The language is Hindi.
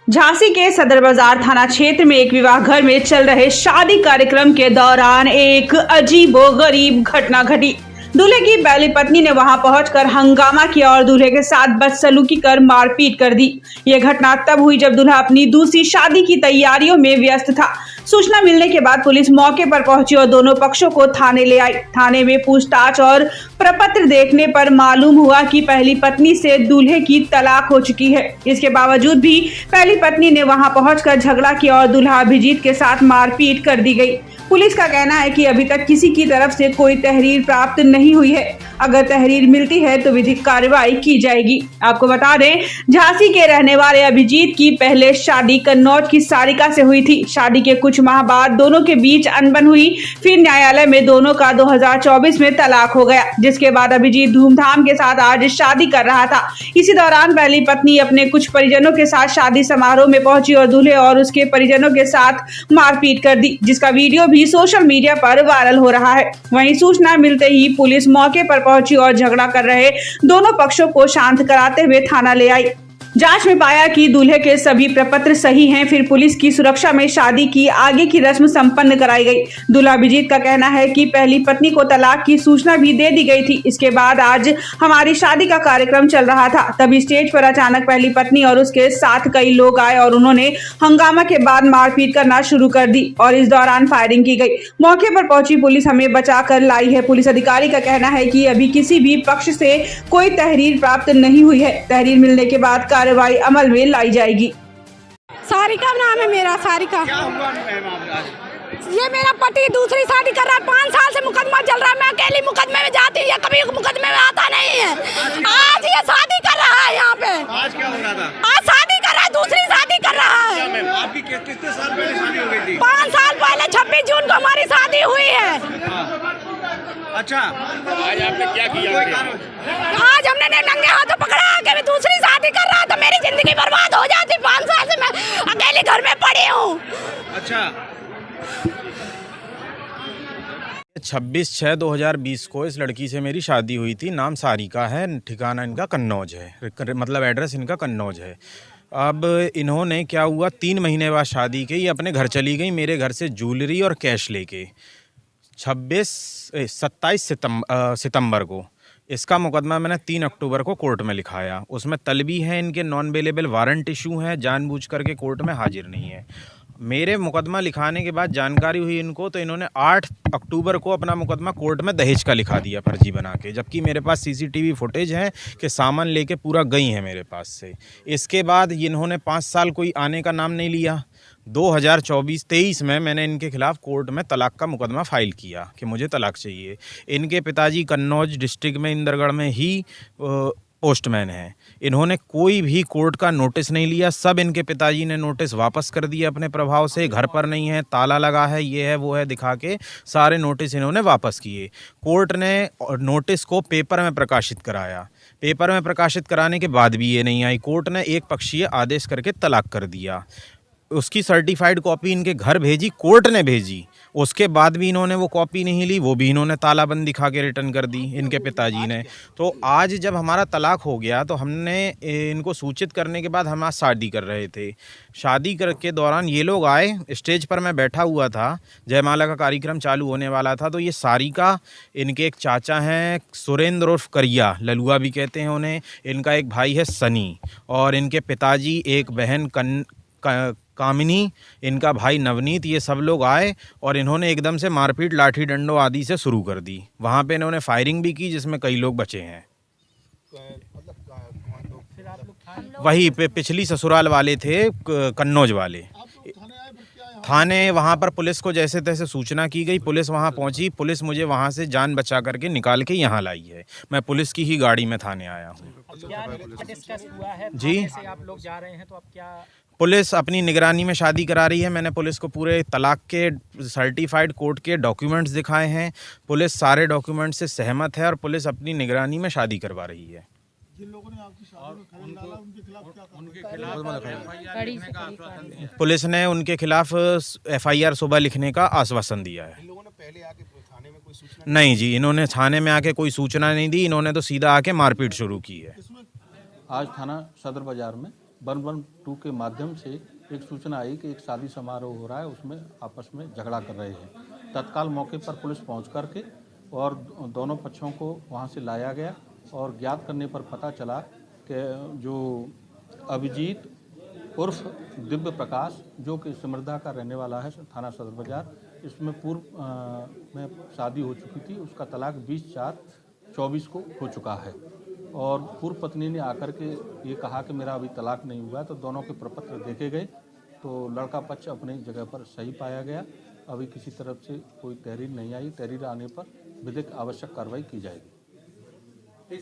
झांसी के सदर बाजार थाना क्षेत्र में एक विवाह घर में चल रहे शादी कार्यक्रम के दौरान एक अजीबोगरीब घटना घटी। दूल्हे की पहली पत्नी ने वहां पहुंचकर हंगामा किया और दूल्हे के साथ बदसलूकी कर मारपीट कर दी। यह घटना तब हुई जब दूल्हा अपनी दूसरी शादी की तैयारियों में व्यस्त था। सूचना मिलने के बाद पुलिस मौके पर पहुंची और दोनों पक्षों को थाने ले आई। थाने में पूछताछ और प्रपत्र देखने पर मालूम हुआ कि पहली पत्नी से दूल्हे की तलाक हो चुकी है। इसके बावजूद भी पहली पत्नी ने वहां पहुंचकर झगड़ा किया और दूल्हा अभिजीत के साथ मारपीट कर दी गई। पुलिस का कहना है कि अभी तक किसी की तरफ से कोई तहरीर प्राप्त नहीं हुई है। अगर तहरीर मिलती है तो विधिक कार्रवाई की जाएगी। आपको बता दें, झांसी के रहने वाले अभिजीत की पहले शादी कन्नौज की सारिका से हुई थी। शादी के कुछ माह बाद दोनों के बीच अनबन हुई। फिर न्यायालय में दोनों का 2024 में तलाक हो गया, जिसके बाद अभिजीत धूमधाम के साथ आज शादी कर रहा था। इसी दौरान पहली पत्नी अपने कुछ परिजनों के साथ शादी समारोह में पहुंची और दूल्हे और उसके परिजनों के साथ मारपीट कर दी, जिसका वीडियो भी सोशल मीडिया पर वायरल हो रहा है। वहीं सूचना मिलते ही पुलिस मौके पर पहुंची और झगड़ा कर रहे दोनों पक्षों को शांत कराते हुए थाना ले आई। जांच में पाया कि दूल्हे के सभी प्रपत्र सही हैं। फिर पुलिस की सुरक्षा में शादी की आगे की रस्म संपन्न कराई गई। दूल्हा अभिजीत का कहना है कि पहली पत्नी को तलाक की सूचना भी दे दी गई थी। इसके बाद आज हमारी शादी का कार्यक्रम चल रहा था, तभी स्टेज पर अचानक पहली पत्नी और उसके साथ कई लोग आए और उन्होंने हंगामा के बाद मारपीट करना शुरू कर दी और इस दौरान फायरिंग की गई। मौके पर पहुंची पुलिस हमें बचा कर लाई है। पुलिस अधिकारी का कहना है कि अभी किसी भी पक्ष से कोई तहरीर प्राप्त नहीं हुई है। तहरीर मिलने के बाद कार्रवाई अमल में लाई जाएगी। सारिका नाम है मेरा। सारिका, क्या हुआ ये मेरा पति दूसरी शादी कर रहा है। 5 साल से मुकदमा चल रहा है। मैं अकेली मुकदमे में जाती हूँ, कभी मुकदमे में आता नहीं है। आज ये शादी कर रहा है यहाँ पे। आज क्या हो रहा था? आज शादी कर रहा है, दूसरी शादी कर रहा है। आपकी कितने साल पहले शादी हो गई थी? 5 साल पहले 26 जून को हमारी शादी हुई है। अच्छा, आज आपने क्या किया? आज हमने नंगे हाथों पकड़ा कि मैं दूसरी शादी कर रहा था। मेरी जिंदगी बर्बाद हो जाती। 5 साल से मैं अकेले घर में पड़ी हूँ। अच्छा, 26/6/2020 को इस लड़की से मेरी शादी हुई थी। नाम सारिका है, ठिकाना इनका कन्नौज है, मतलब एड्रेस इनका कन्नौज है। अब इन्होंने क्या हुआ, 3 महीने बाद शादी की, ये अपने घर चली गई मेरे घर से ज्वेलरी और कैश लेके। 27 सितंबर को इसका मुकदमा मैंने 3 अक्टूबर को कोर्ट में लिखाया। उसमें तलबी है, इनके नॉन बेलेबल वारंट इशू है, जानबूझ करके कोर्ट में हाजिर नहीं है। मेरे मुकदमा लिखाने के बाद जानकारी हुई इनको, तो इन्होंने 8 अक्टूबर को अपना मुकदमा कोर्ट में दहेज का लिखा दिया फर्जी बना के, जबकि मेरे पास सीसीटीवी फुटेज है कि सामान लेके पूरा गई है मेरे पास से। इसके बाद इन्होंने 5 साल कोई आने का नाम नहीं लिया। 2024-23 में मैंने इनके खिलाफ कोर्ट में तलाक का मुकदमा फाइल किया कि मुझे तलाक चाहिए। इनके पिताजी कन्नौज डिस्ट्रिक्ट में इंदरगढ़ में ही पोस्टमैन है। इन्होंने कोई भी कोर्ट का नोटिस नहीं लिया। सब इनके पिताजी ने नोटिस वापस कर दिए अपने प्रभाव से। घर पर नहीं है, ताला लगा है, ये है वो है दिखा के सारे नोटिस इन्होंने वापस किए। कोर्ट ने नोटिस को पेपर में प्रकाशित कराया। पेपर में प्रकाशित कराने के बाद भी ये नहीं आई। कोर्ट ने एक पक्षीय आदेश करके तलाक कर दिया। उसकी सर्टिफाइड कॉपी इनके घर भेजी, कोर्ट ने भेजी। उसके बाद भी इन्होंने वो कॉपी नहीं ली, वो भी इन्होंने तालाबंद दिखा के रिटर्न कर दी इनके पिताजी ने। तो आज जब हमारा तलाक हो गया तो हमने इनको सूचित करने के बाद हम आज शादी कर रहे थे। शादी के दौरान ये लोग आए, स्टेज पर मैं बैठा हुआ था, जयमाला का कार्यक्रम चालू होने वाला था। तो ये सारिका, इनके एक चाचा हैं सुरेंद्र उर्फ करिया, ललुआ भी कहते हैं उन्हें, इनका एक भाई है सनी, और इनके पिताजी, एक बहन कामिनी, इनका भाई नवनीत, ये सब लोग आए और इन्होंने एकदम से मारपीट लाठी डंडों आदि से शुरू कर दी। वहाँ पे इन्होंने फायरिंग भी की, जिसमें कई लोग बचे हैं। वही पिछली ससुराल वाले थे, कन्नौज वाले। थाने वहाँ पर पुलिस को जैसे तैसे सूचना की गई, पुलिस वहाँ पहुँची। पुलिस मुझे वहाँ से जान बचा करके निकाल के यहाँ लाई है। मैं पुलिस की ही गाड़ी में थाने आया हूँ। जी, आप लोग जा रहे हैं तो अब क्या पुलिस अपनी निगरानी में शादी करा रही है। मैंने पुलिस को पूरे तलाक के सर्टिफाइड कोर्ट के डॉक्यूमेंट्स दिखाए हैं। पुलिस सारे डॉक्यूमेंट्स से सहमत है और पुलिस अपनी निगरानी में शादी करवा रही है। जिन लोगों ने आपकी शादी में खलल डाला उनके खिलाफ क्या पुलिस ने उनके खिलाफ FIR सुबह लिखने का आश्वासन दिया है। इन लोगों ने पहले आके थाने में कोई सूचना नहीं जी, इन्होंने थाने में आके कोई सूचना नहीं दी। इन्होंने तो सीधा आके मारपीट शुरू की है। आज थाना सदर बाजार में 112 के माध्यम से एक सूचना आई कि एक शादी समारोह हो रहा है, उसमें आपस में झगड़ा कर रहे हैं। तत्काल मौके पर पुलिस पहुंच करके और दोनों पक्षों को वहां से लाया गया और ज्ञात करने पर पता चला कि जो अभिजीत उर्फ दिव्य प्रकाश, जो कि सिमरदा का रहने वाला है, थाना सदर बाजार, इसमें पूर्व में शादी हो चुकी थी। उसका तलाक 20/4/24 को हो चुका है और पूर्व पत्नी ने आकर के ये कहा कि मेरा अभी तलाक नहीं हुआ है, तो दोनों के प्रपत्र देखे गए तो लड़का पक्ष अपनी जगह पर सही पाया गया। अभी किसी तरफ से कोई तहरीर नहीं आई। तहरीर आने पर विधिक आवश्यक कार्रवाई की जाएगी।